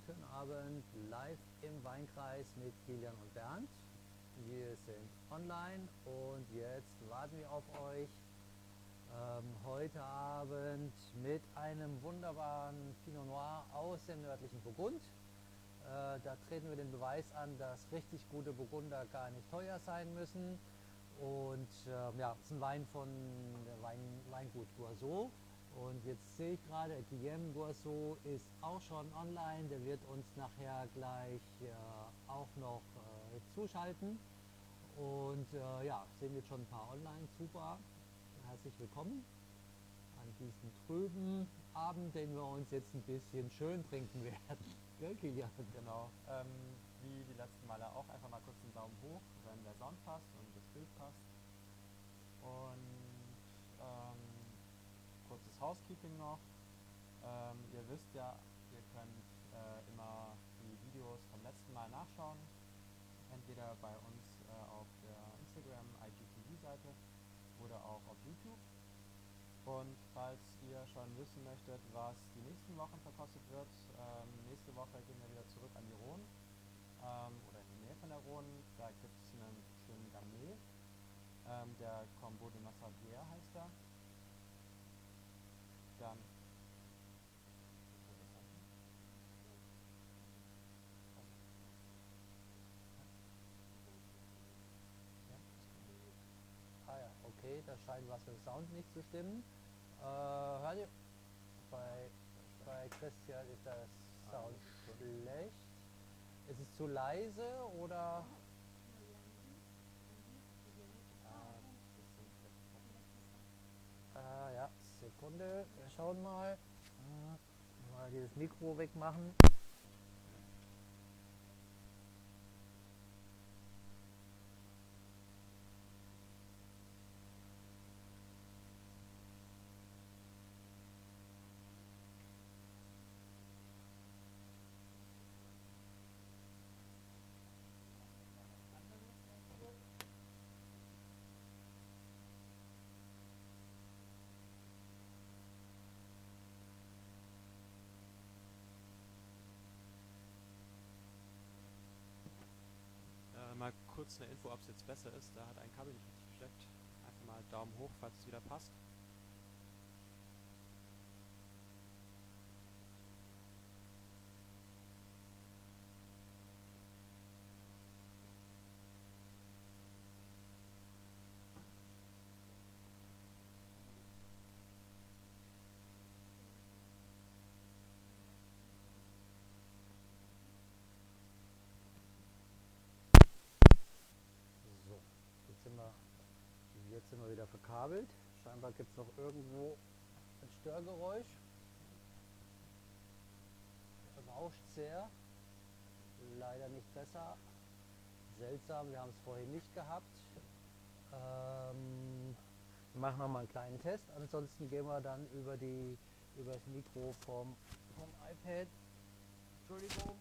Guten Abend, live im Wein-Kreis mit Kilian und Bernd. Wir sind online und jetzt warten wir auf euch heute Abend mit einem wunderbaren Pinot Noir aus dem nördlichen Burgund. Da treten wir den Beweis an, dass richtig gute Burgunder gar nicht teuer sein müssen. Und ja, es ist ein Wein von der Weingut Goisot. Und jetzt sehe ich gerade, Goisot ist auch schon online. Der wird uns nachher gleich auch noch zuschalten. Und ja, sehen jetzt schon ein paar online. Super. Herzlich willkommen an diesem trüben Abend, den wir uns jetzt ein bisschen schön trinken werden. Gell, Kilian? Genau. Wie die letzten Male auch, einfach mal kurz den Daumen hoch, wenn der Sound passt und das Bild passt. Und kurzes Housekeeping noch. Ihr wisst ja, ihr könnt immer die Videos vom letzten Mal nachschauen. Entweder bei uns auf der Instagram IGTV-Seite oder auch auf YouTube. Und falls ihr schon wissen möchtet, was die nächsten Wochen verkostet wird, nächste Woche gehen wir wieder zurück an die Rhone oder in die Nähe von der Rhone. Da gibt es einen schönen Gamay, der Combo de Massabier heißt er. Dann Ah ja, okay, da scheint was mit dem Sound nicht zu stimmen. Hört ihr? Bei Christian ist der Sound schlecht. Ist es zu leise oder? Ja, Sekunde, wir schauen mal. Mal dieses Mikro wegmachen. mal kurz eine Info, ob es jetzt besser ist. Da hat ein Kabel nicht richtig gesteckt. Einfach mal Daumen hoch, falls es wieder passt. So, jetzt sind wir wieder verkabelt. Scheinbar gibt es noch irgendwo ein Störgeräusch. Rauscht sehr. Leider nicht besser. Seltsam, wir haben es vorhin nicht gehabt. Wir machen noch mal einen kleinen Test. Ansonsten gehen wir dann über das Mikro vom iPad. Entschuldigung.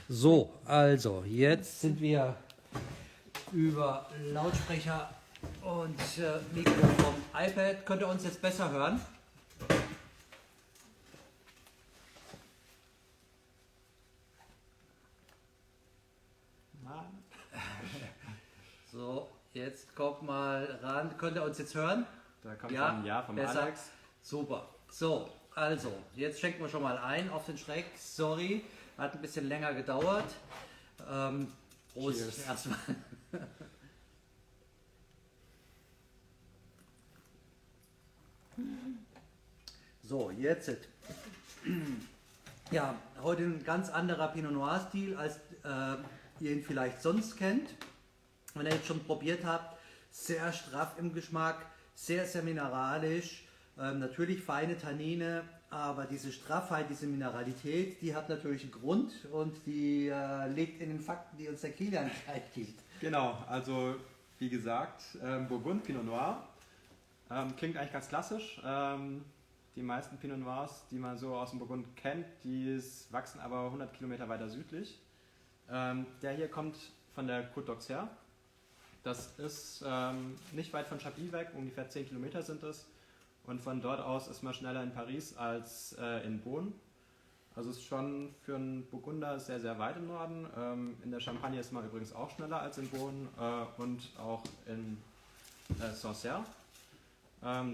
So, also jetzt sind wir über Lautsprecher und Mikro vom iPad. Könnt ihr uns jetzt besser hören? So, jetzt kommt mal ran. Könnt ihr uns jetzt hören? Da kommt ein Ja vom besser. Alex. Super. So, also, jetzt schenken wir schon mal ein auf den Schreck. Sorry, hat ein bisschen länger gedauert. Prost erstmal. So, jetzt. Ja, heute ein ganz anderer Pinot Noir Stil, als ihr ihn vielleicht sonst kennt. Wenn ihr jetzt schon probiert habt, sehr straff im Geschmack, sehr, sehr mineralisch, natürlich feine Tannine, aber diese Straffheit, diese Mineralität, die hat natürlich einen Grund und die liegt in den Fakten, die uns der Kilian gleich gibt. Genau, also wie gesagt, Burgund Pinot Noir klingt eigentlich ganz klassisch. Die meisten Pinot Noirs, die man so aus dem Burgund kennt, die wachsen aber 100 Kilometer weiter südlich. Der hier kommt von der Côte d'Auxerre. Das ist nicht weit von Chablis weg, ungefähr 10 Kilometer sind es. Und von dort aus ist man schneller in Paris als in Beaune. Also es ist schon für einen Burgunder sehr, sehr weit im Norden. In der Champagne ist man übrigens auch schneller als in Beaune und auch in Sancerre.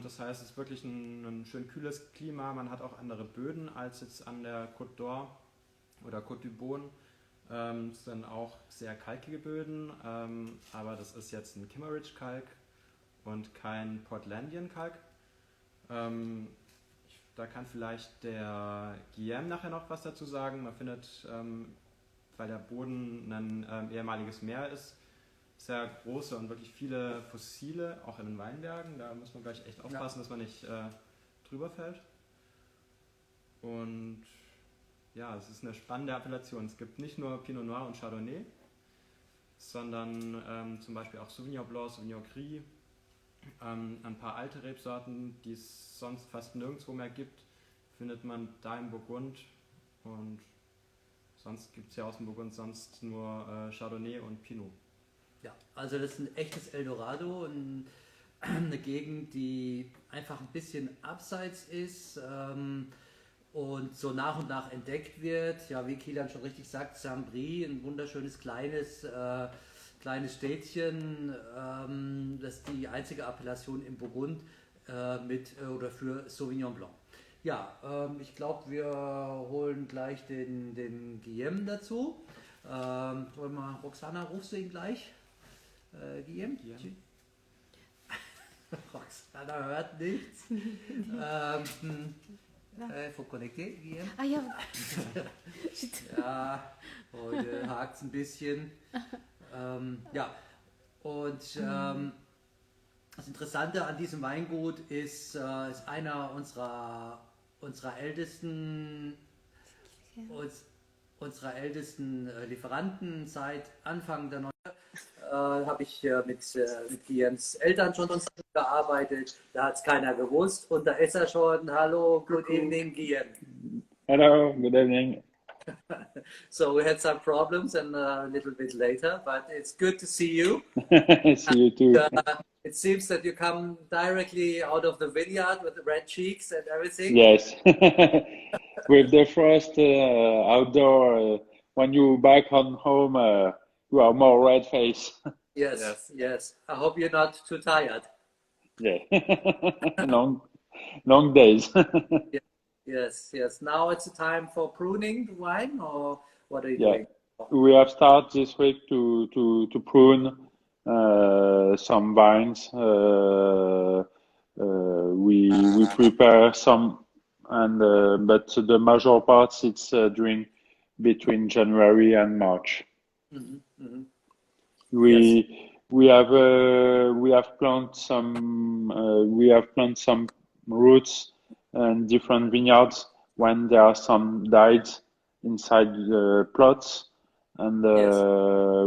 Das heißt, es ist wirklich ein schön kühles Klima. Man hat auch andere Böden als jetzt an der Côte d'Or oder Côte du Beaune. Es sind auch sehr kalkige Böden, aber das ist jetzt ein Kimmeridge-Kalk und kein Portlandian-Kalk. Da kann vielleicht der Guillaume nachher noch was dazu sagen. Man findet, weil der Boden ein ehemaliges Meer ist, sehr große und wirklich viele Fossile, auch in den Weinbergen. Da muss man gleich echt aufpassen, dass man nicht drüber fällt. Und ja, es ist eine spannende Appellation. Es gibt nicht nur Pinot Noir und Chardonnay, sondern zum Beispiel auch Sauvignon Blanc, Sauvignon Gris, ein paar alte Rebsorten, die es sonst fast nirgendwo mehr gibt, findet man da im Burgund. Und sonst gibt es ja aus dem Burgund sonst nur Chardonnay und Pinot. Ja, also das ist ein echtes Eldorado, eine Gegend, die einfach ein bisschen abseits ist und so nach und nach entdeckt wird. Ja, wie Kilian schon richtig sagt, Saint-Brie, ein wunderschönes kleines Städtchen, das ist die einzige Appellation im Burgund mit oder für Sauvignon Blanc. Ja, ich glaube, wir holen gleich den Guillaume dazu. Wollen wir, Roxana, rufst du ihn gleich? Guillaume? Roxana hört nichts. Faut connecter, Guillaume? Ah ja. Ja, heute hakt es ein bisschen. Ja, und das Interessante an diesem Weingut ist einer unserer ältesten Lieferanten seit Anfang der 90er. Habe ich mit Guillaumes Eltern schon zusammengearbeitet. Da hat es keiner gewusst. Und da ist er schon. Hallo, good evening, Guillaume. Hello, good evening. So we had some problems and a little bit later, but it's good to see you. See you too. It seems that you come directly out of the vineyard with the red cheeks and everything. Yes, with the frost outdoor, when you back on home, you are more red face. Yes. I hope you're not too tired. Yeah, long days. Yes. Now it's the time for pruning the wine, or what are you Yeah, doing? we have started this week to prune some vines. We prepare some, and but the major parts it's during between January and March. Mm-hmm. We have planted some roots and different vineyards when there are some died inside the plots, and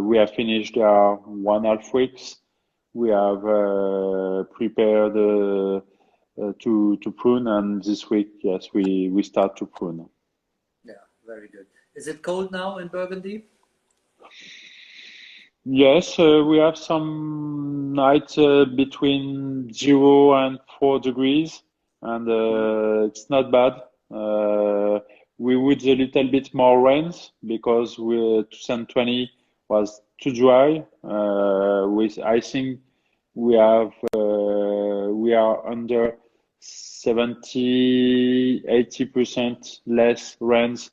we have finished there 1.5 weeks. We have prepared to prune, and this week, yes, we start to prune. Yeah, very good. Is it cold now in Burgundy? Yes, we have some nights between 0 and 4 degrees, and it's not bad. We would a little bit more rains because 2020 was too dry. I think we are under 70-80% less rains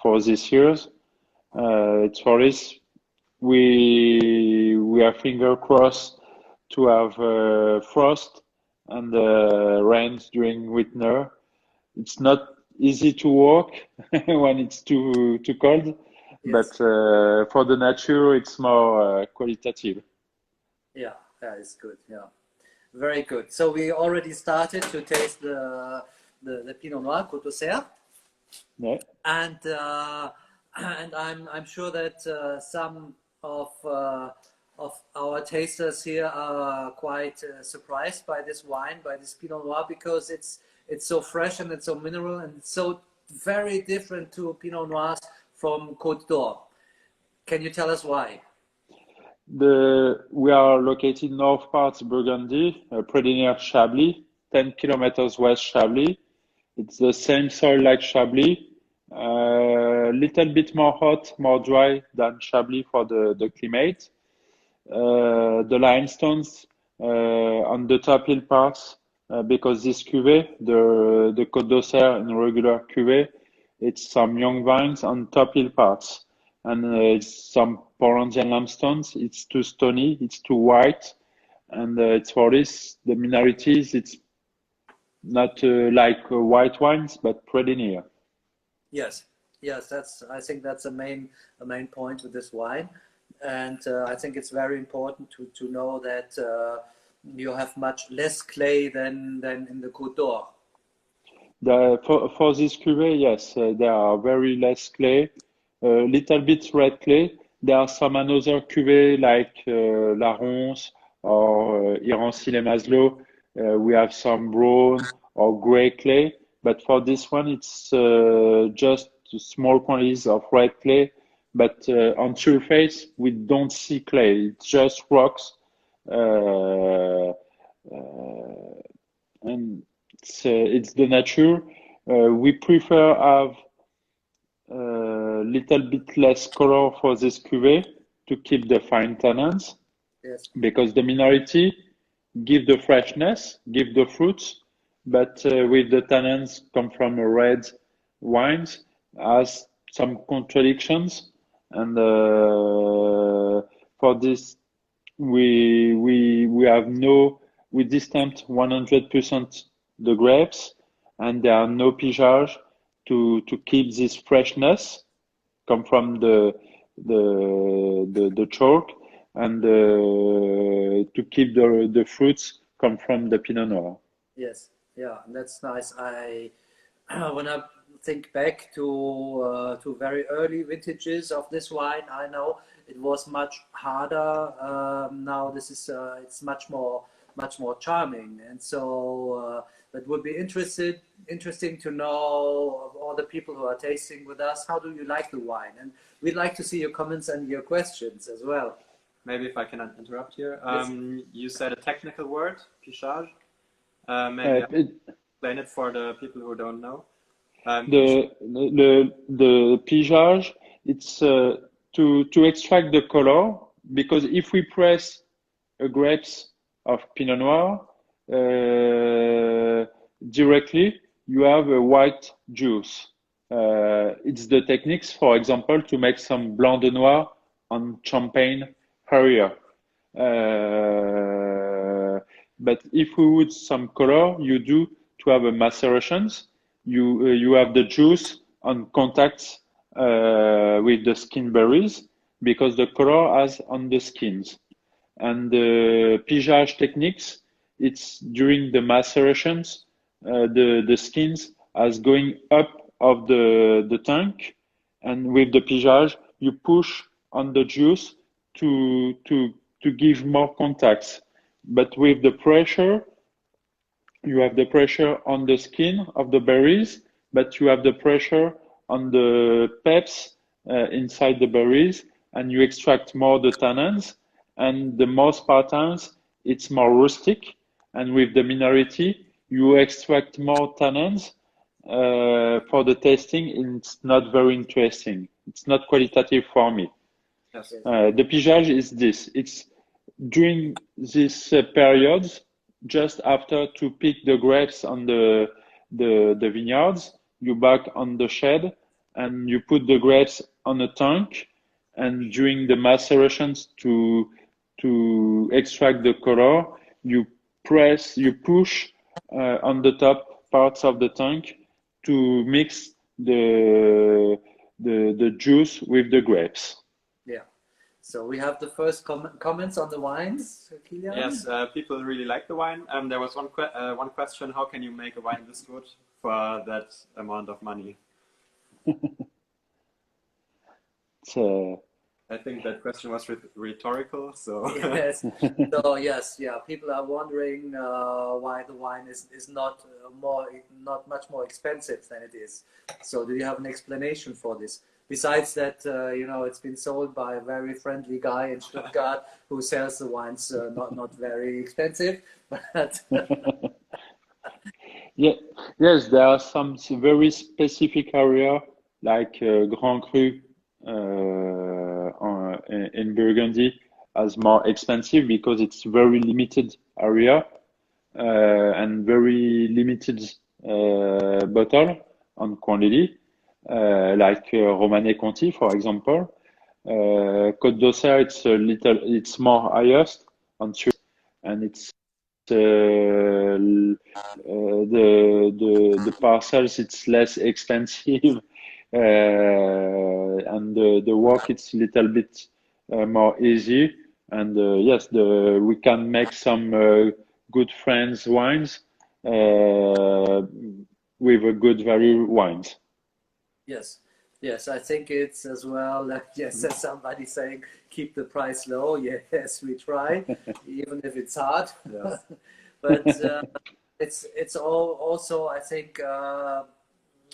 for this year. It's for this. We are finger crossed to have frost and rains during winter. it's not easy to walk when it's too cold, but Yes. for the nature, it's more qualitative. Yeah, yeah, it's good. Yeah, very good. So we already started to taste the Pinot Noir Côte d'Auxerre, Yeah. and and I'm sure that some of our tasters here are quite surprised by this wine, by this Pinot Noir, because it's so fresh and it's so mineral and it's so very different to Pinot Noirs from Côte d'Or. Can you tell us why? We are located north part Burgundy, pretty near Chablis, 10 kilometers west Chablis. It's the same soil like Chablis, little bit more hot, more dry than Chablis for the climate. The limestones on the top hill parts, because this cuvée, the Côte d'Auxerre in regular cuvée, it's some young vines on top hill parts, and it's some Porandian limestones. It's too stony, it's too white, and it's for this the minorities. It's not like white wines, but pretty near. Yes, yes, that's. I think that's a main point with this wine, and I think it's very important to know that you have much less clay than in the Côte d'Or. For this cuvée, yes, there are very less clay, little bit red clay. There are some another cuvée like La Ronce or Irancy-les-Maslow. We have some brown or gray clay, but for this one, it's just small quantities of red clay. But on surface, we don't see clay. It's just rocks. Uh, and it's the nature. We prefer have a little bit less color for this cuvée to keep the fine tannins, Yes, because the minority give the freshness, give the fruits, but with the tannins come from red wines has some contradictions, and for this we have no we distant 100% the grapes, and there are no pigeage to keep this freshness come from the chalk, and to keep the fruits come from the Pinot Noir. yes, yeah, that's nice. I when I think back to very early vintages of this wine, I know it was much harder. Now this is it's much more charming, and so that would be interesting to know of all the people who are tasting with us. How do you like the wine? And we'd like to see your comments and your questions as well. Maybe if I can interrupt here. Yes. You said a technical word, pichage. Uh, Maybe I'll it, explain it for the people who don't know. Pich- the pigeage, it's to extract the color, because if we press a grapes of Pinot Noir directly, you have a white juice. It's the techniques, for example, to make some Blanc de Noir on Champagne area. But if we would some color, you do to have a macerations. You have the juice on contact with the skin berries, because the color has on the skins. And the pigeage techniques, it's during the macerations, the skins as going up of the tank, and with the pigeage, you push on the juice to give more contacts. But with the pressure, you have the pressure on the skin of the berries, but you have the pressure on the peps inside the berries, and you extract more the tannins. And the most partins, it's more rustic, and with the minority, you extract more tannins. For the tasting, it's not very interesting. It's not qualitative for me. yes. The pigeage is this. It's during this periods, just after to pick the grapes on the vineyards, you back on the shed, and you put the grapes on a tank, and during the macerations to extract the color, you push on the top parts of the tank to mix the juice with the grapes. Yeah. So we have the first comments on the wines, Kilian? Yes, people really like the wine. There was one question: how can you make a wine this good for that amount of money? I think that question was rhetorical. So yes. So yes, yeah. People are wondering why the wine is not much more expensive than it is. So do you have an explanation for this? Besides that, it's been sold by a very friendly guy in Stuttgart who sells the wines not very expensive, but yeah, yes, there are some very specific area like Grand Cru in Burgundy as more expensive because it's very limited area and very limited bottle on quantity, like Romanée Conti, for example. Côte d'Auxerre, it's more highest on sugar, and it's the parcels it's less expensive, and the work it's a little bit more easy. And yes, we can make some good friends wines with a good value wines. yes. Yes, I think it's as well, yes, as somebody saying, keep the price low. Yes, we try, even if it's hard. Yes. But it's also, I think,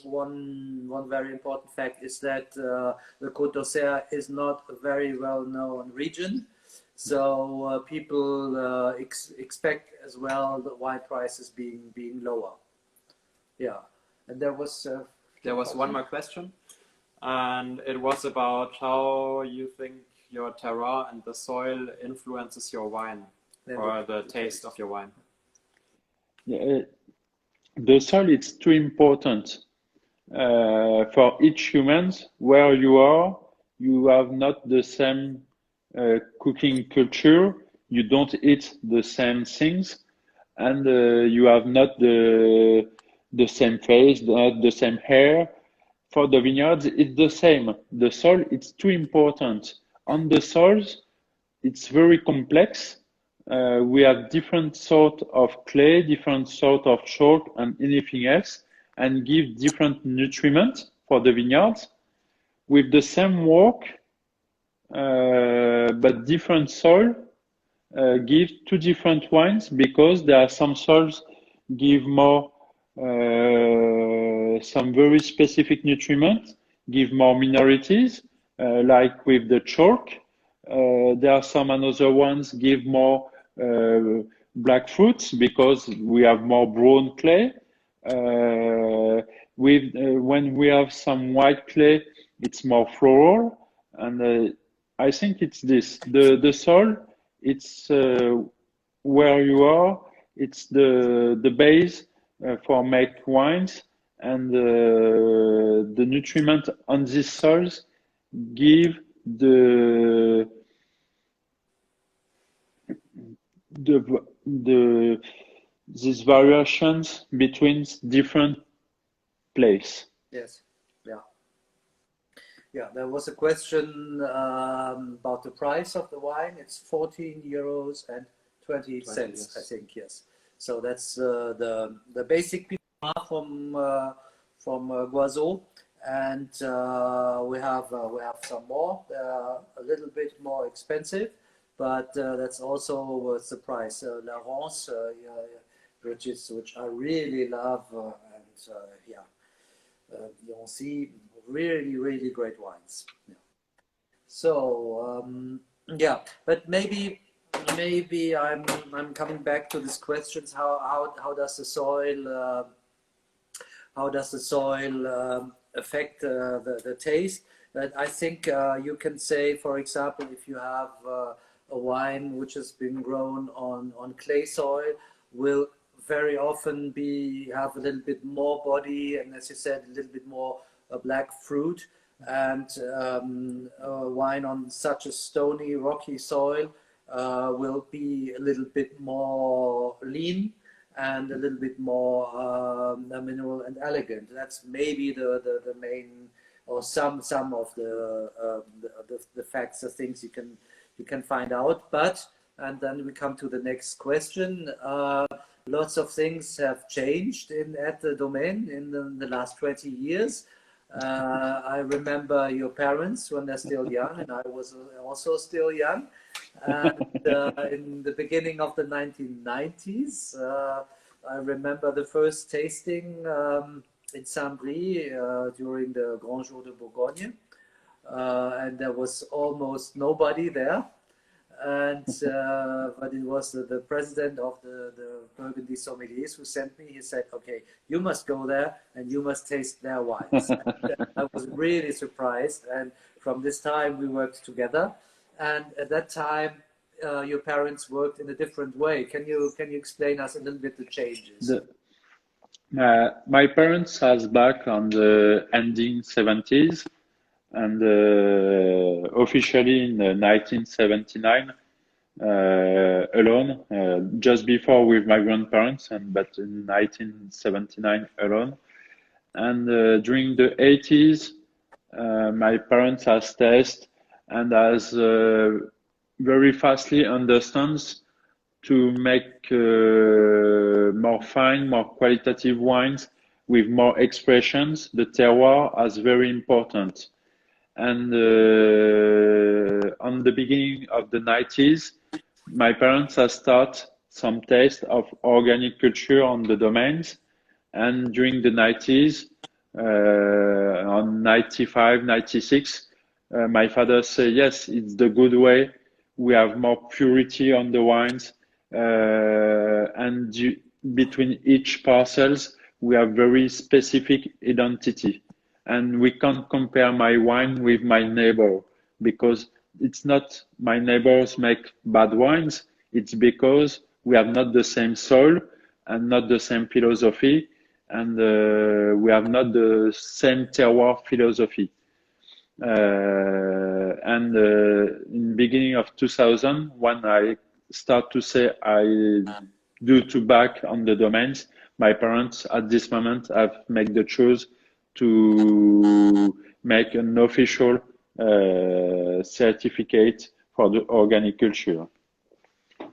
one very important fact is that the Côte d'Auxerre is not a very well-known region. So people expect as well the wine prices being lower. Yeah, and there was one more question, and it was about how you think your terroir and the soil influences your wine or the taste of your wine. Yeah, the soil is too important for each human. Where you are, you have not the same cooking culture. You don't eat the same things, and you have not the same face, not the same hair. For the vineyards, it's the same. The soil, it's too important. On the soils, it's very complex. We have different sort of clay, different sort of chalk, and anything else, and give different nutriment for the vineyards with the same work, but different soil give two different wines because there are some soils give more some very specific nutriment, give more minorities, like with the chalk. There are some another ones give more black fruits because we have more brown clay. When we have some white clay, it's more floral, and I think it's this. The soil, it's where you are. It's the base for make wines, and the nutriment on these soils give these variations between different places. Yes, yeah. Yeah, there was a question about the price of the wine. It's 14 euros and 20 cents, yes. I think, yes. So that's the basic Pinot from Goisot, and we have some more. A little bit more expensive, but that's also worth the price. La Rance, which I really love, and you'll see really great wines. Yeah. So but maybe I'm coming back to these questions. How does the soil affect the taste? But I think you can say, for example, if you have a wine which has been grown on clay soil, will very often have a little bit more body, and as you said, a little bit more black fruit. And wine on such a stony, rocky soil will be a little bit more lean and a little bit more mineral and elegant. That's maybe the main, or some of the facts or things you can find out. But and then we come to the next question. Lots of things have changed at the Domaine in the last 20 years. I remember your parents when they're still young, and I was also still young. And in the beginning of the 1990s, I remember the first tasting in Saint-Brie during the Grand Jour de Bourgogne, and there was almost nobody there. And but it was the president of the Burgundy sommeliers who sent me. He said, "Okay, you must go there and you must taste their wines." I was really surprised, and from this time we worked together. And at that time, your parents worked in a different way. Can you explain us a little bit the changes? My parents has back on the ending 70s. And officially in 1979, alone, just before with my grandparents, but in 1979 alone. And during the 80s, my parents has tested and has very fastly understands to make more fine, more qualitative wines with more expressions. The terroir is very important. And on the beginning of the 90s, my parents have started some taste of organic culture on the domains. And during the 90s, on 95, 96, my father said, yes, it's the good way. We have more purity on the wines. And between each parcels, we have very specific identity. And we can't compare my wine with my neighbor because it's not my neighbors make bad wines. It's because we have not the same soil and not the same philosophy, and we have not the same terroir philosophy. And in the beginning of 2000, when I start to say I do to back on the domains, my parents at this moment have made the choice to make an official certificate for the organic culture.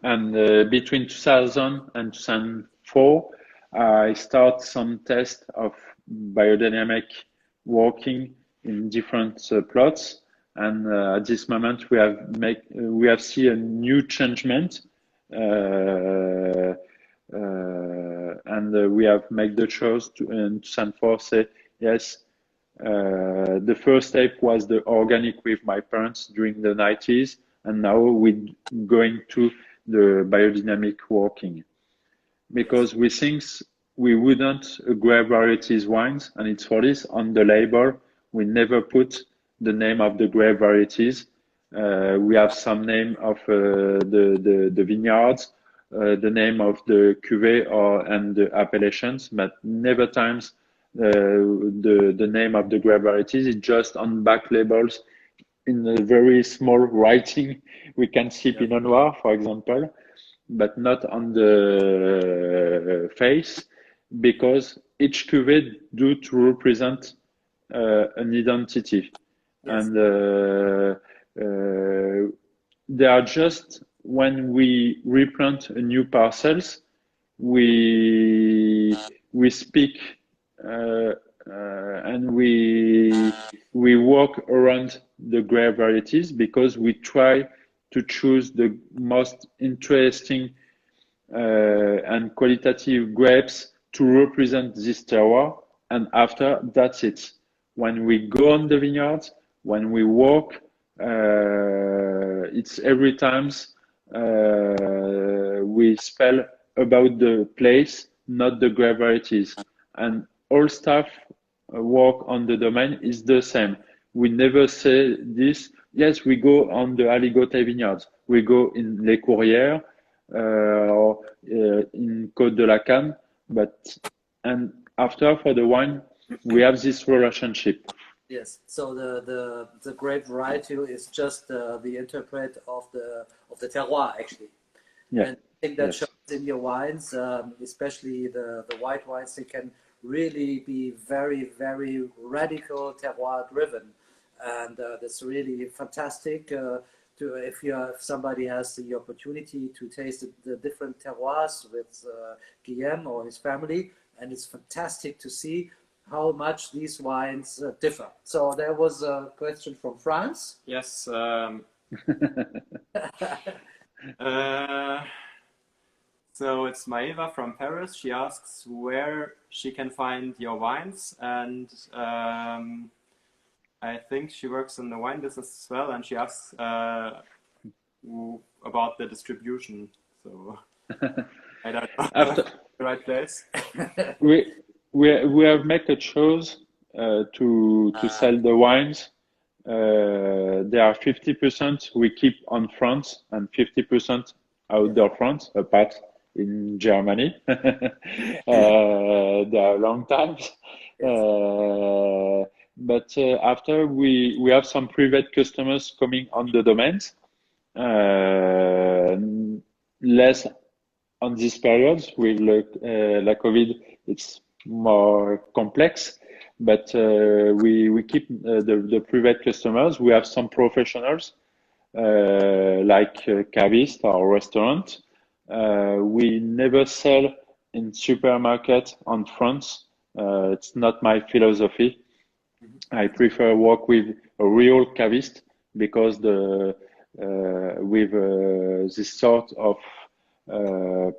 And between 2000 and 2004, I start some tests of biodynamic working in different plots. And at this moment, we have seen a new changement. And we have made the choice to in 2004 say, yes, the first step was the organic with my parents during the 90s, and now we're going to the biodynamic working. Because we think we wouldn't grape varieties wines, and it's for this on the label, we never put the name of the grape varieties. We have some name of the vineyards, the name of the cuvée and the appellations, but never times the name of the grape varieties. It's just on back labels in a very small writing. We can see Pinot Noir, for example, but not on the face, because each cuvée do to represent an identity. Yes. And they are just when we replant a new parcels, we speak and we work around the grape varieties because we try to choose the most interesting and qualitative grapes to represent this terroir. And after, that's it. When we go on the vineyards, when we walk, it's every time we spell about the place, not the grape varieties. And all staff work on the domain is the same. We never say this. Yes, we go on the Aligoté vineyards. We go in Les Courrières or in Côte de la Canne. And after for the wine, we have this relationship. Yes. So the grape variety is just the interpret of the terroir, actually. Yeah. And I think that Yes. shows in your wines, especially the white wines. They can really be very, very radical terroir driven, and that's really fantastic. If somebody has the opportunity to taste the different terroirs with Guillaume or his family, and it's fantastic to see how much these wines differ. So there was a question from France. Yes. So it's Maeva from Paris. She asks where she can find your wines, and I think she works in the wine business as well, and she asks about the distribution. So I don't know After the right place. we have made a choice to sell the wines. There are 50% we keep on France and 50% outdoor France, apart in Germany. There are long times. But after we have some private customers coming on the domains, less on these periods with la COVID, it's more complex. But we keep the private customers. We have some professionals like cavist or restaurant. We never sell in supermarket on France. It's not my philosophy. I prefer work with a real cavist because with this sort of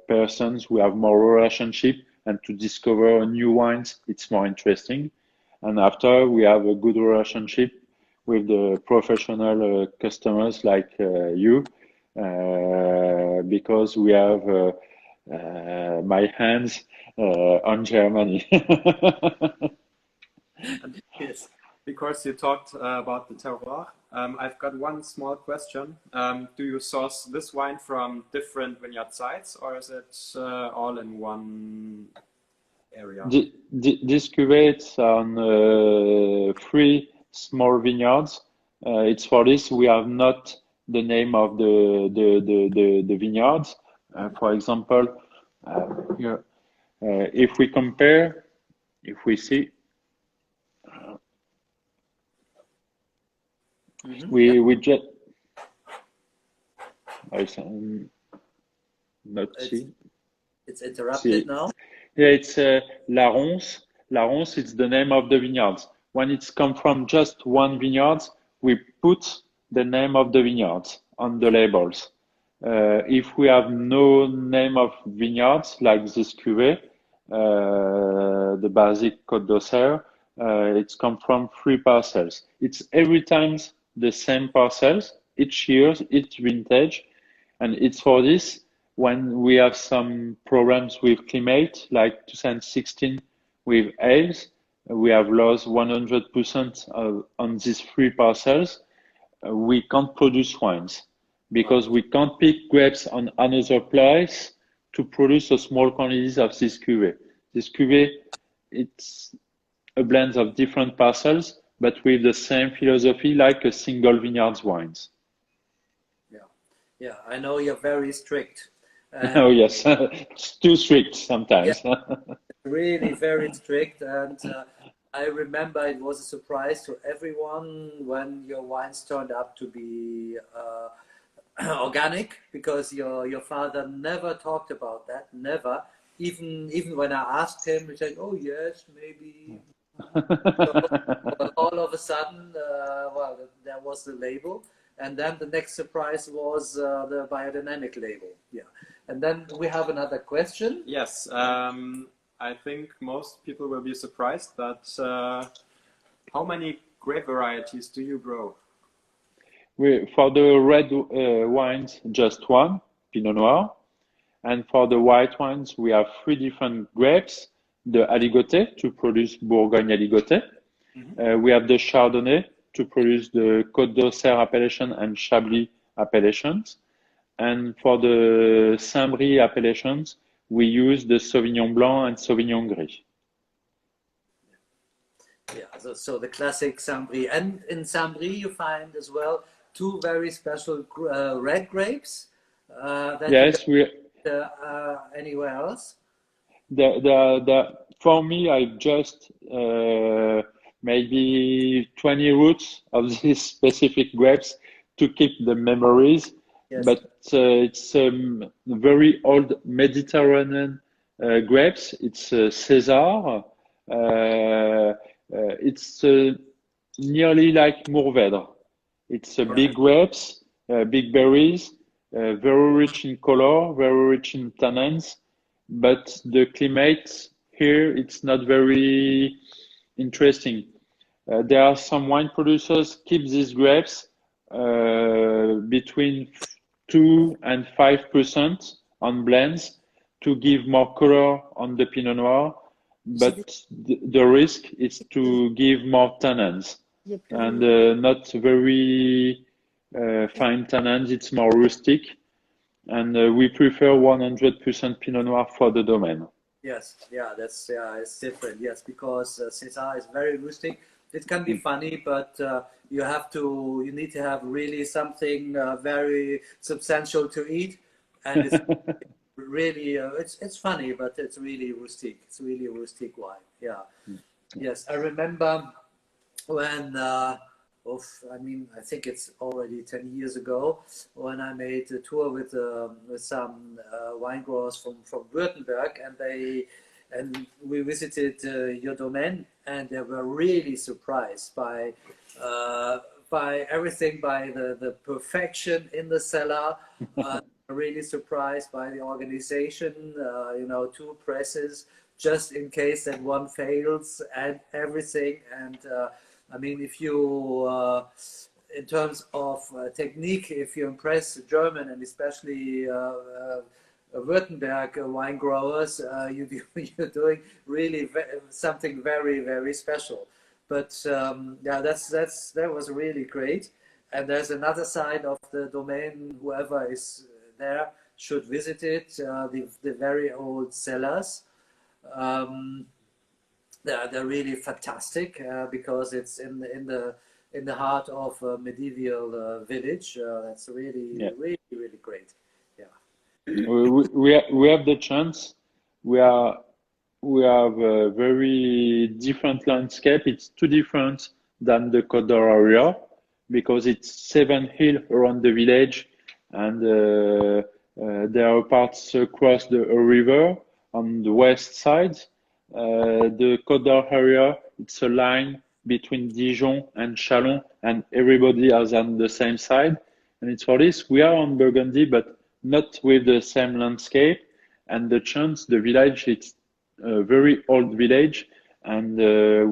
persons we have more relationship, and to discover new wines it's more interesting. And after we have a good relationship with the professional customers like you, because we have my hands on Germany. Yes, because you talked about the terroir. I've got one small question. Do you source this wine from different vineyard sites, or is it all in one area? This cuvée is on 3 small vineyards. It's for this we have not the name of the vineyards. For example, here, if we compare, if we see, we just I not see. It's interrupted now. Yeah, it's La Ronce. La Ronce, it's the name of the vineyards. When it's come from just one vineyard, we put the name of the vineyards on the labels. If we have no name of vineyards like this cuvée, the basic Côte d'Auxerre, it's come from 3 parcels. It's every time the same parcels, each year, each vintage, and it's for this when we have some problems with climate, like 2016 with hails, we have lost 100% on these 3 parcels. We can't produce wines because we can't pick grapes on another place to produce a small quantities of this cuvée. This cuvée, it's a blend of different parcels, but with the same philosophy like a single vineyard's wines. Yeah, I know you're very strict. Oh yes, it's too strict sometimes. Yeah, really very strict, and I remember it was a surprise to everyone when your wines turned up to be organic, because your father never talked about that, never. Even when I asked him, he said, "Oh yes, maybe." But all of a sudden, well, there was the label, and then the next surprise was the biodynamic label. Yeah, and then we have another question. Yes, I think most people will be surprised that how many grape varieties do you grow? For the red wines, just 1, Pinot Noir. And for the white wines, we have 3 different grapes. The Aligoté to produce Bourgogne Aligoté. We have the Chardonnay to produce the Côte d'Auxerre appellation and Chablis appellations. And for the Saint-Brie appellations, we use the Sauvignon Blanc and Sauvignon Gris. Yeah, so the classic Saint-Brie. And in Saint-Brie, you find as well 2 very special red grapes. that you Yes, got we anywhere else? for me, I just maybe 20 roots of these specific grapes to keep the memories. Yes. But it's very old Mediterranean grapes. It's César. It's nearly like Mourvèdre. It's big Right. grapes, big berries, very rich in color, very rich in tannins, but the climate here it's not very interesting. There are some wine producers keep these grapes between 2 and 5% on blends to give more color on the Pinot Noir, but the risk is to give more tannins and not very fine tannins. It's more rustic, and we prefer 100% Pinot Noir for the Domaine. Yes, yeah, it's different. Yes, because César is very rustic. It can be funny, but you need to have really something very substantial to eat, and it's really it's funny, but it's really rustic. It's really a rustic wine. Yeah. Yes, I remember when I mean, I think it's already 10 years ago when I made a tour with some wine growers from Württemberg, and we visited your domain, and they were really surprised by everything, by the perfection in the cellar. Really surprised by the organization. You know, 2 presses just in case that one fails, and everything. And I mean, if you, in terms of technique, if you impress German and especially Württemberg wine growers, you're doing really something very, very special. But yeah, that was really great. And there's another side of the domain. Whoever is there should visit it. The very old cellars. They're really fantastic because it's in the heart of a medieval village. That's Yeah. really great. Yeah. We have the chance. We have a very different landscape. It's too different than the Côte d'Or area because it's 7 hills around the village, and there are parts across the river on the west side. The Côte d'Or area, it's a line between Dijon and Chalon, and everybody is on the same side. And it's for this we are on Burgundy, but not with the same landscape. And the chance, the village, it's a very old village, and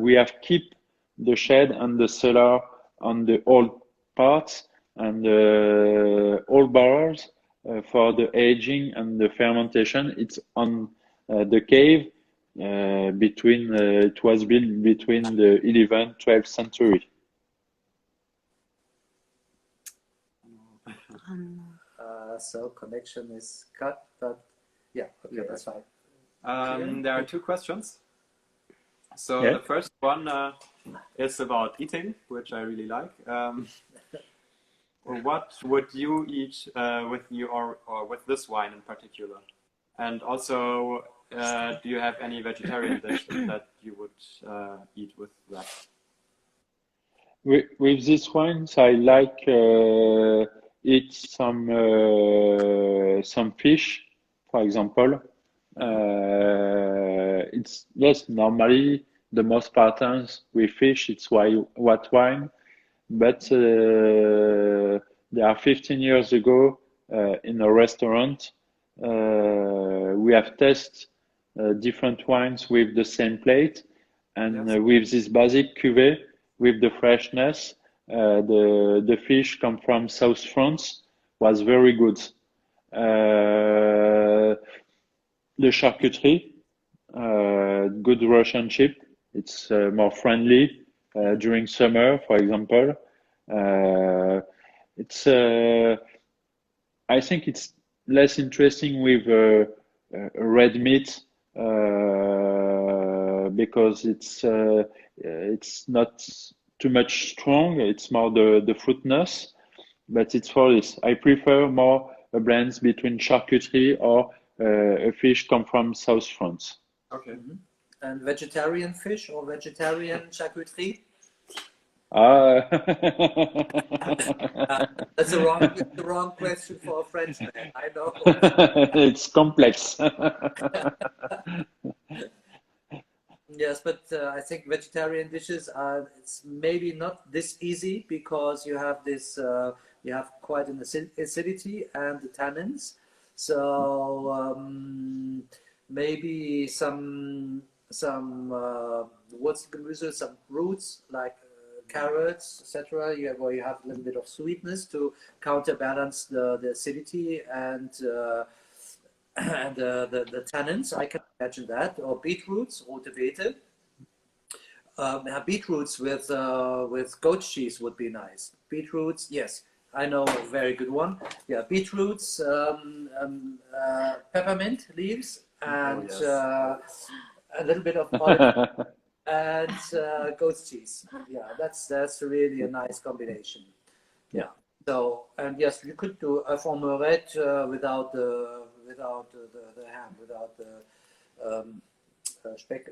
we have keep the shed and the cellar on the old parts, and all barrels for the aging and the fermentation. It's on the cave between it was built between the 11th, 12th century. So connection is cut, but yeah, okay, that's fine. There are 2 questions. So Yeah. the first one is about eating, which I really like. What would you eat with you or with this wine in particular? And also, do you have any vegetarian dish that you would eat with that? With these wines, I like eat some fish, for example. It's yes, normally the most patterns with fish, it's white wine, but there are 15 years ago in a restaurant, we have tested different wines with the same plate, and Yes. with this basic cuvée, with the freshness, the fish come from South France, was very good. The charcuterie, good Russian chip. It's more friendly during summer, for example. It's I think it's less interesting with red meat because it's not too much strong. It's more the fruitness, but it's for this. I prefer more a blend between charcuterie or a fish come from South France. Okay. And vegetarian fish or vegetarian charcuterie? That's the wrong question for a Frenchman. I know. It's complex. Yes, but I think vegetarian dishes are it's maybe not this easy because you have this you have quite an acidity and the tannins. So maybe some what's the Gemüse, some roots like carrots, etc. Where you have a little bit of sweetness to counterbalance the acidity and and the tannins. I can imagine that, or beetroots, rote Beete. Beetroots with goat cheese would be nice. Beetroots, yes, I know a very good one. Yeah, beetroots, peppermint leaves, and a little bit of olive and goat's cheese. Yeah, that's really a nice combination. Yeah. So and yes, you could do a fourmerette without the ham, without the Speck.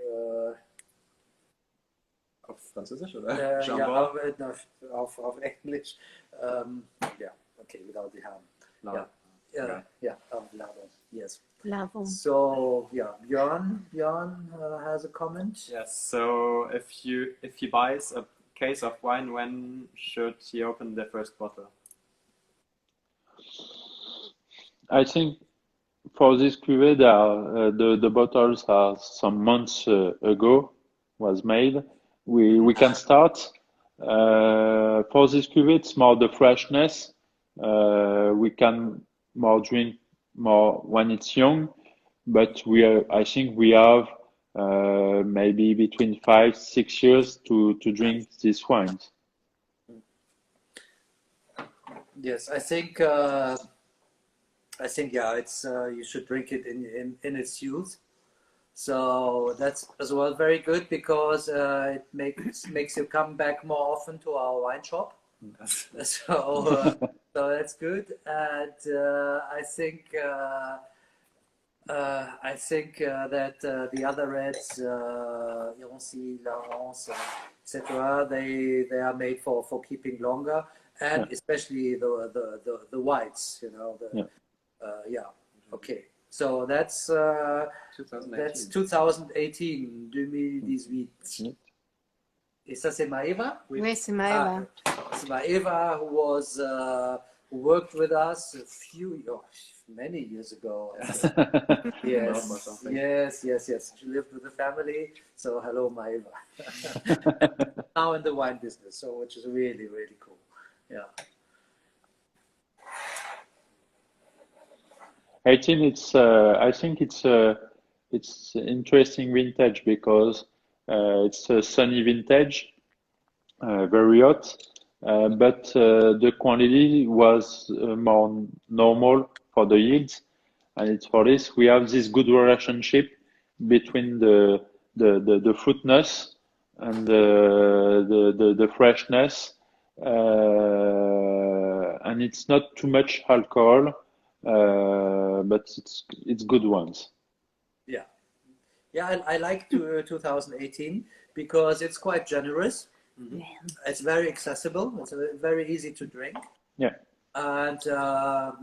Auf Französisch oder? Ja, auf Englisch. Yeah, okay, without the ham. Yeah, lavon. Yes. Lavon. So yeah, Björn has a comment. Yes. So if he buys a case of wine, when should he open the first bottle? I think for this cuvée, the bottles are some months ago was made. We can start. For this cuvée, it's more the freshness. We can more drink more when it's young, but I think we have maybe between 5-6 years to drink these wines. Yes, I think yeah, it's you should drink it in its youth. So that's as well very good because it makes you come back more often to our wine shop. So that's good, and I think that the other reds, Irancy, Larence, etc., they are made for keeping longer, and especially the whites, you know. Okay. So that's 2018, 2018. Is that Maeva? Oui, c'est Maeva. It's Maeva who worked with us many years ago. Yes. She lived with the family. So hello, Maeva. Now in the wine business, so which is really, really cool. Yeah. 18, I think it's interesting vintage because it's a sunny vintage, very hot, but the quantity was more normal for the yields, and it's for this we have this good relationship between the fruitness and the freshness, and it's not too much alcohol. But it's good ones. I like 2018 because it's quite generous. Mm-hmm. It's very accessible. It's very easy to drink. Yeah. And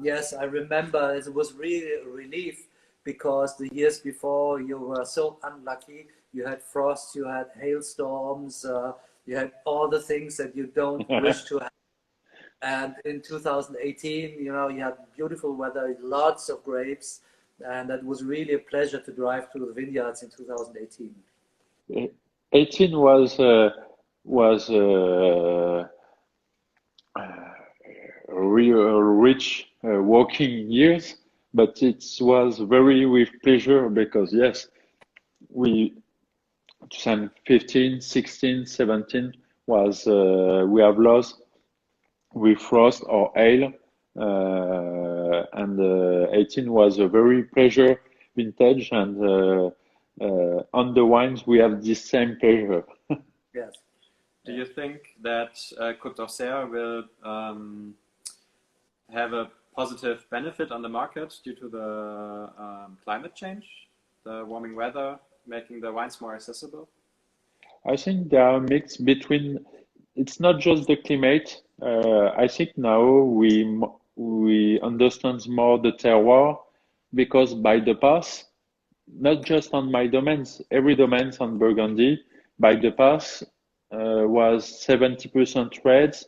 yes, I remember it was really a relief because the years before you were so unlucky. You had frost, you had hailstorms, you had all the things that you don't wish to have. And in 2018, you know, you had beautiful weather, lots of grapes, and that was really a pleasure to drive through the vineyards in 2018. 18 was rich walking years, but it was very with pleasure because yes, we 2015, 16, 17 was we have lost with frost or hail, and 18 was a very pleasure vintage, and on the wines we have this same pleasure. Yes. Do you think that Côte d'Auxerre will have a positive benefit on the market due to the climate change, the warming weather, making the wines more accessible? I think there are mix between. It's not just the climate. I think now we understand more the terroir because by the past, not just on my domains, every domains on Burgundy, by the past was 70% reds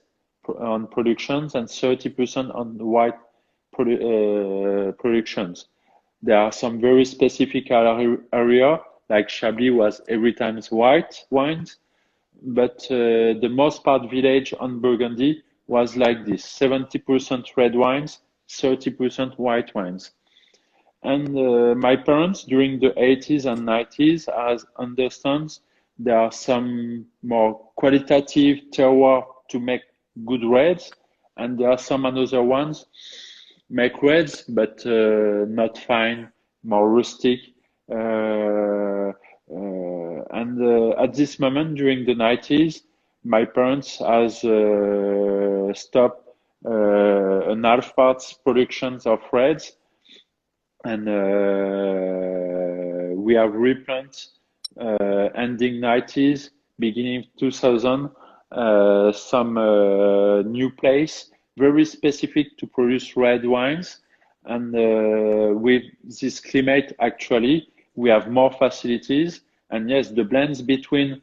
on productions and 30% on white productions. There are some very specific area, like Chablis was every time white wines, but the most part village on Burgundy was like this: 70% red wines, 30% white wines. And my parents during the 80s and 90s has understands there are some more qualitative terroir to make good reds, and there are some another ones make reds but not fine, more rustic. And at this moment during the 90s, my parents has stopped an half parts productions of reds, and we have replanted ending 90s, beginning 2000, some new place very specific to produce red wines. And with this climate, actually, we have more facilities. And yes, the blends between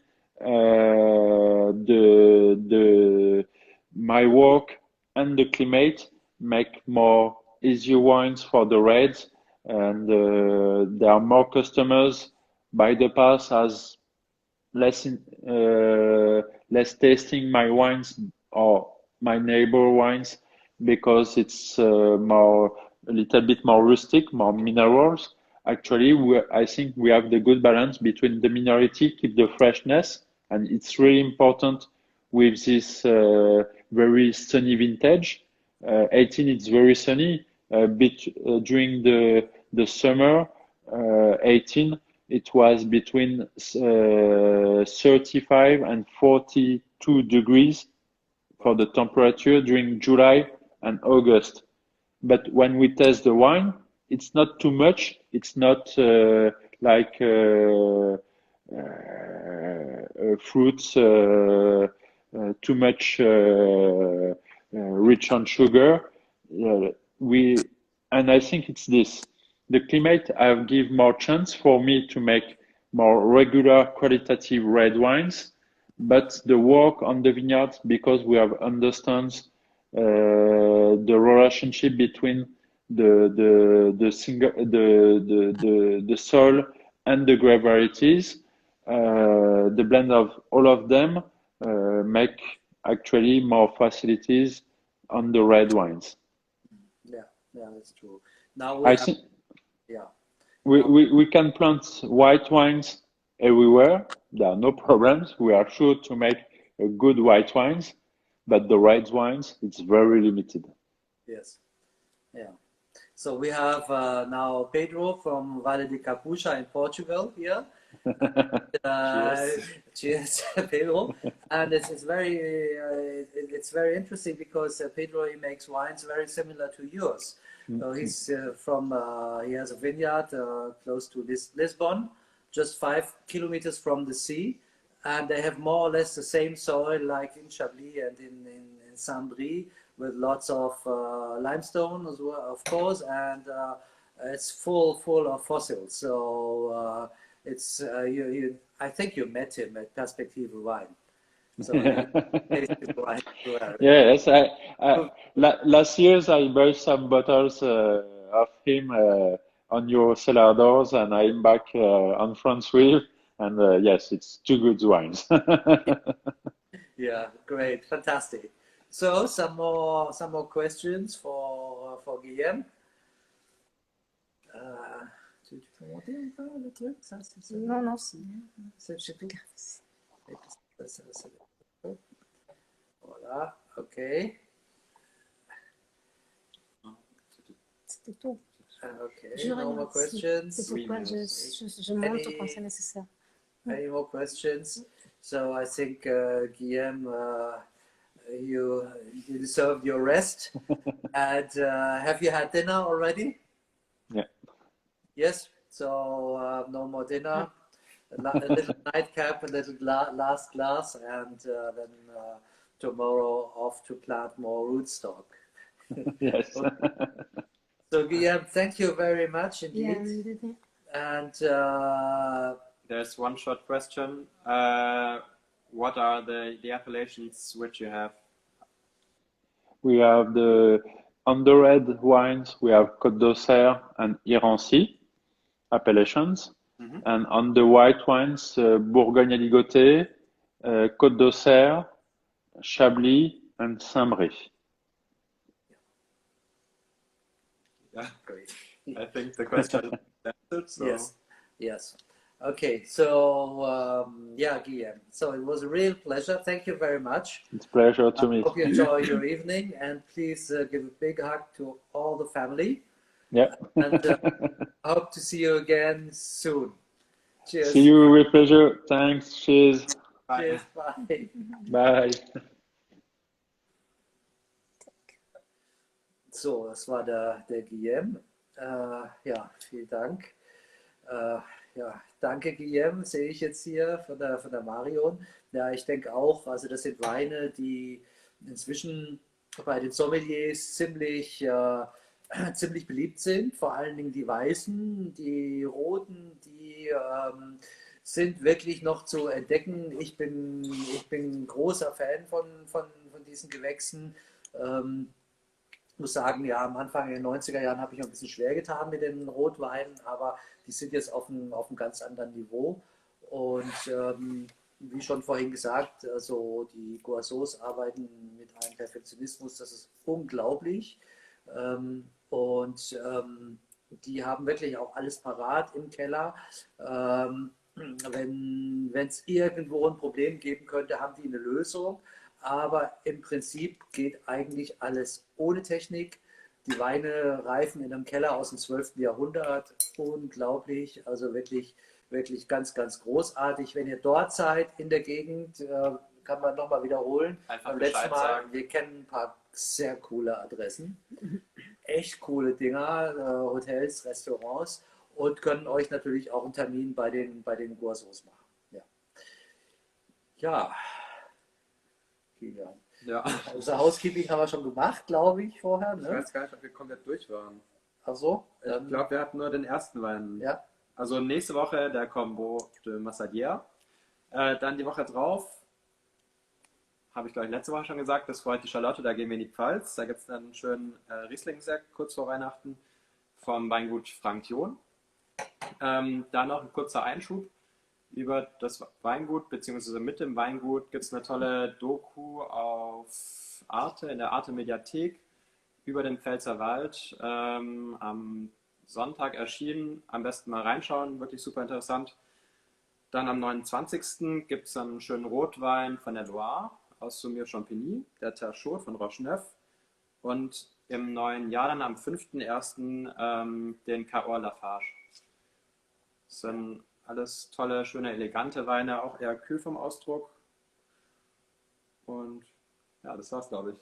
my work and the climate make more easier wines for the reds. And there are more customers. By the past, as less tasting my wines or my neighbor wines because it's a little bit more rustic, more minerals. Actually, I think we have the good balance between the minority, keep the freshness, and it's really important with this very sunny vintage. 18, it's very sunny. During the summer, 18, it was between 35 and 42 degrees for the temperature during July and August. But when we test the wine, it's not too much. It's not like fruits too much rich on sugar. And I think it's this. The climate have give more chance for me to make more regular qualitative red wines, but the work on the vineyards, because we have understands the relationship between the soil and the grape varieties, the blend of all of them make actually more facilities on the red wines. Yeah, that's true. Now I think yeah. We can plant white wines everywhere. There are no problems. We are sure to make a good white wines, but the red wines, it's very limited. Yes. Yeah. So we have now Pedro from Vale de Capucha in Portugal here. Cheers, Pedro. And it's very interesting because Pedro, he makes wines very similar to yours. So he's he has a vineyard close to Lisbon, just 5 kilometers from the sea, and they have more or less the same soil like in Chablis and in Saint-Brie, with lots of limestone as well, of course, and it's full of fossils. So it's I think you met him at Perspective Wine. So wine. Yes, last year I bought some bottles of him on your cellar doors, and I'm back on France with, and yes, it's two good wines. Yeah, great, fantastic. So some more questions for Guillaume. Tu peux monter un peu le truc, ça, Non, c'est tout. Voilà, ok. C'était tout. Okay, no more questions. C'est pourquoi je montre quand c'est nécessaire. Any more questions? So I think Guillaume you deserve your rest. And have you had dinner already? Yeah. Yes. So no more dinner. A little nightcap, a little last glass, and then tomorrow off to plant more rootstock. Yes. So Guillaume, thank you very much Yeah, indeed. And There's one short question. What are the appellations which you have? We have the on the red wines, we have Côte d'Auxerre and Irancy appellations. Mhm. And on the white wines, Bourgogne Ligoté, Côte d'Auxerre, Chablis, and Saint-Brie. Yeah, great. I think the question is answered. So. Yes, yes. Okay, so yeah, Guillaume. So it was a real pleasure. Thank you very much. It's a pleasure I to me. hope you enjoy your evening, and please give a big hug to all the family. Yeah. And I hope to see you again soon. Cheers. See you with pleasure. Thanks. Cheers. Bye. Cheers. Bye. Bye. So, das war der Guillaume. Ja, vielen Dank. Ja, danke Guillaume, sehe ich jetzt hier von der Marion. Ja, ich denke auch, also das sind Weine, die inzwischen bei den Sommeliers ziemlich beliebt sind. Vor allen Dingen die Weißen, die Roten, die sind wirklich noch zu entdecken. Ich bin ein großer Fan von diesen Gewächsen. Ich muss sagen, ja, am Anfang in den 90er Jahren habe ich noch ein bisschen schwer getan mit den Rotweinen, aber die sind jetzt auf einem ganz anderen Niveau. Und wie schon vorhin gesagt, also die Goisots arbeiten mit einem Perfektionismus, das ist unglaublich. Die haben wirklich auch alles parat im Keller. Wenn es irgendwo ein Problem geben könnte, haben die eine Lösung. Aber im Prinzip geht eigentlich alles ohne Technik. Die Weine reifen in einem Keller aus dem 12. Jahrhundert. Unglaublich, also wirklich, wirklich ganz, ganz großartig. Wenn ihr dort seid in der Gegend, kann man nochmal wiederholen. Einfach Beim letzten Bescheid Mal, sagen. wir kennen ein paar sehr coole Adressen. Echt coole Dinger, Hotels, Restaurants und können euch natürlich auch einen Termin bei den Goisots machen. Ja. Ja. Ja. Unser Housekeeping haben wir schon gemacht, glaube ich, vorher. Ich Ne? weiß gar nicht, ob wir komplett durch waren. Ach so? Ich glaube, wir hatten nur den ersten Wein. Ja. Also nächste Woche der Combo de Massadier. Dann die Woche drauf, habe ich glaube ich letzte Woche schon gesagt, das freut die Charlotte, da gehen wir in die Pfalz. Da gibt es dann einen schönen Riesling-Sekt kurz vor Weihnachten vom Weingut Frank John. Dann noch ein kurzer Einschub. Über das Weingut, beziehungsweise mit dem Weingut, gibt es eine tolle Doku auf Arte, in der Arte-Mediathek über den Pfälzerwald. Am Sonntag erschienen, am besten mal reinschauen, wirklich super interessant. Dann am 29. gibt es dann einen schönen Rotwein von der Loire aus Saumur-Champigny, der Terchaud von Rocheneuf. Und im neuen Jahr dann am 5.1. Den Cahors Lafarge. Das sind alles tolle, schöne, elegante Weine, auch eher kühl vom Ausdruck. Und ja, das war's, glaube ich.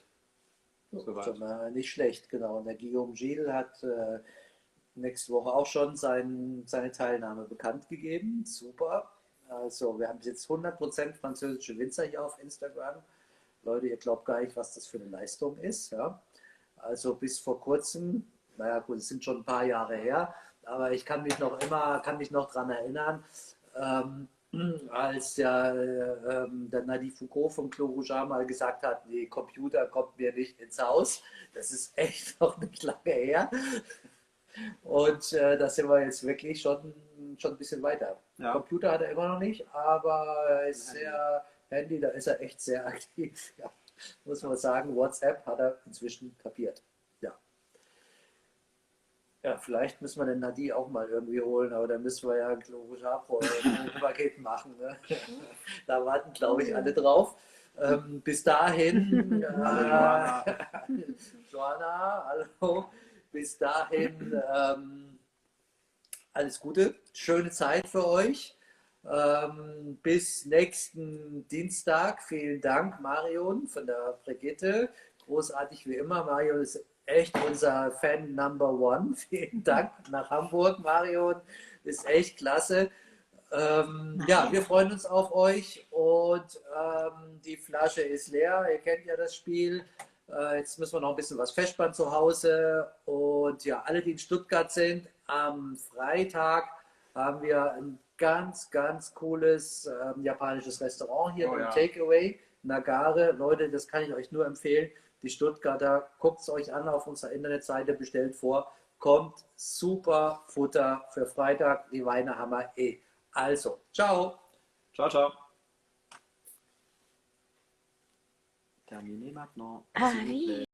Soweit. Schon mal nicht schlecht, genau. Und der Guillaume Gilles hat nächste Woche auch schon seine Teilnahme bekannt gegeben. Super. Also wir haben jetzt 100% französische Winzer hier auf Instagram. Leute, ihr glaubt gar nicht, was das für eine Leistung ist. Ja? Also bis vor kurzem, naja gut, es sind schon ein paar Jahre her, aber ich kann mich noch daran erinnern, als der Nadi Foucault vom Clos Rougeat mal gesagt hat, nee, Computer kommt mir nicht ins Haus. Das ist echt noch nicht lange her. Und da sind wir jetzt wirklich schon ein bisschen weiter. Ja. Computer hat er immer noch nicht, aber Handy, da ist er echt sehr aktiv. Ja, muss man sagen, WhatsApp hat er inzwischen kapiert. Ja. Ja, vielleicht müssen wir den Nadi auch mal irgendwie holen, aber dann müssen wir ja ein Paket machen. Ne? Da warten, glaube ich, alle drauf. Bis dahin, Joanna, hallo. Bis dahin, alles Gute, schöne Zeit für euch. Bis nächsten Dienstag. Vielen Dank, Marion von der Brigitte. Großartig wie immer. Marion ist echt unser Fan Number One. Vielen Dank nach Hamburg, Marion. Ist echt klasse. Ja, wir freuen uns auf euch und die Flasche ist leer. Ihr kennt ja das Spiel. Jetzt müssen wir noch ein bisschen was festspannen zu Hause. Und ja, alle, die in Stuttgart sind, am Freitag haben wir ein ganz, ganz cooles japanisches Restaurant hier im Takeaway, Nagare. Leute, das kann ich euch nur empfehlen. Die Stuttgarter, guckt es euch an auf unserer Internetseite, bestellt vor. Kommt super Futter für Freitag. Die Weine haben wir eh. Also, ciao. Ciao, ciao. Terminé maintenant. Ah S'il vous oui. plaît.